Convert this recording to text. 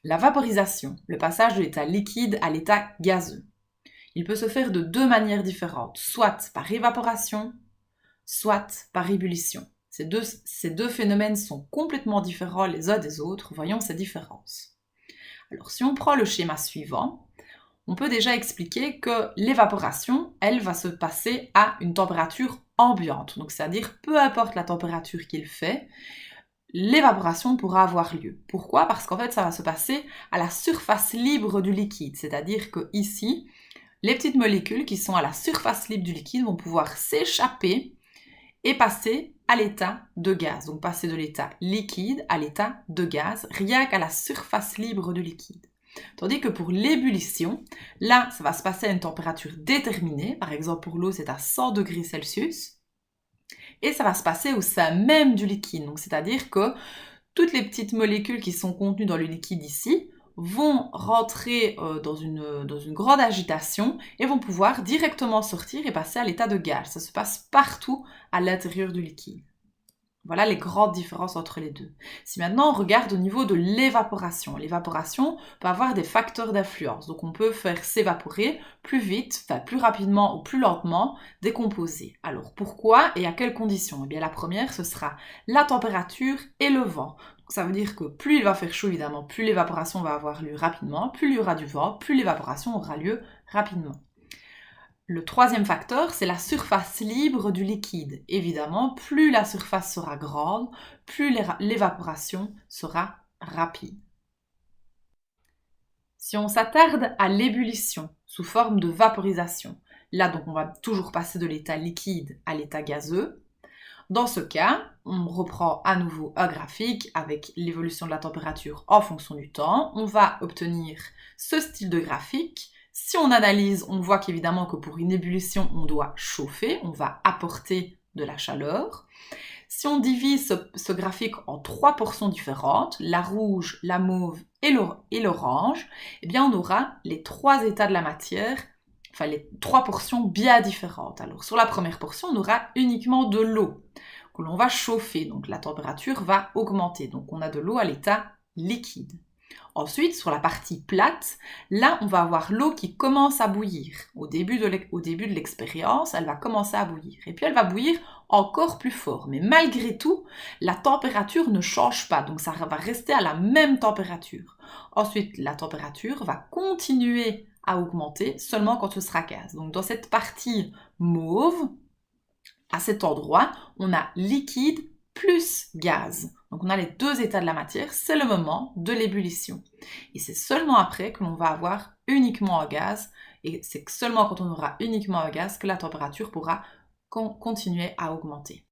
La vaporisation, le passage de l'état liquide à l'état gazeux. Il peut se faire de deux manières différentes, soit par évaporation, soit par ébullition. Ces deux phénomènes sont complètement différents les uns des autres, voyons ces différences. Alors si on prend le schéma suivant, on peut déjà expliquer que l'évaporation, elle va se passer à une température ambiante, donc c'est-à-dire peu importe la température qu'il fait, l'évaporation pourra avoir lieu. Pourquoi ? Parce qu'en fait, ça va se passer à la surface libre du liquide, c'est-à-dire que ici, les petites molécules qui sont à la surface libre du liquide vont pouvoir s'échapper et passer à l'état de gaz. Donc passer de l'état liquide à l'état de gaz, rien qu'à la surface libre du liquide. Tandis que pour l'ébullition, là, ça va se passer à une température déterminée. Par exemple, pour l'eau, c'est à 100 degrés Celsius. Et ça va se passer au sein même du liquide. Donc, c'est-à-dire que toutes les petites molécules qui sont contenues dans le liquide ici vont rentrer dans une grande agitation et vont pouvoir directement sortir et passer à l'état de gaz. Ça se passe partout à l'intérieur du liquide. Voilà les grandes différences entre les deux. Si maintenant on regarde au niveau de l'évaporation, l'évaporation peut avoir des facteurs d'influence. Donc on peut faire s'évaporer plus vite, enfin plus rapidement ou plus lentement des composés. Alors pourquoi et à quelles conditions ? Eh bien la première, ce sera la température et le vent. Donc, ça veut dire que plus il va faire chaud évidemment, plus l'évaporation va avoir lieu rapidement, plus il y aura du vent, plus l'évaporation aura lieu rapidement. Le troisième facteur, c'est la surface libre du liquide. Évidemment, plus la surface sera grande, plus l'évaporation sera rapide. Si on s'attarde à l'ébullition sous forme de vaporisation, là donc on va toujours passer de l'état liquide à l'état gazeux. Dans ce cas, on reprend à nouveau un graphique avec l'évolution de la température en fonction du temps. On va obtenir ce style de graphique. Si on analyse, on voit qu'évidemment que pour une ébullition, on doit chauffer, on va apporter de la chaleur. Si on divise ce graphique en trois portions différentes, la rouge, la mauve et l'orange, eh bien on aura les trois états de la matière, enfin les trois portions bien différentes. Alors sur la première portion, on aura uniquement de l'eau que l'on va chauffer, donc la température va augmenter, donc on a de l'eau à l'état liquide. Ensuite, sur la partie plate, là, on va avoir l'eau qui commence à bouillir. Au début de l'expérience, elle va commencer à bouillir. Et puis, elle va bouillir encore plus fort. Mais malgré tout, la température ne change pas. Donc, ça va rester à la même température. Ensuite, la température va continuer à augmenter seulement quand ce sera gaz. Donc, dans cette partie mauve, à cet endroit, on a liquide plus gaz. Donc on a les deux états de la matière, c'est le moment de l'ébullition. Et c'est seulement après que l'on va avoir uniquement un gaz, et c'est seulement quand on aura uniquement un gaz que la température pourra continuer à augmenter.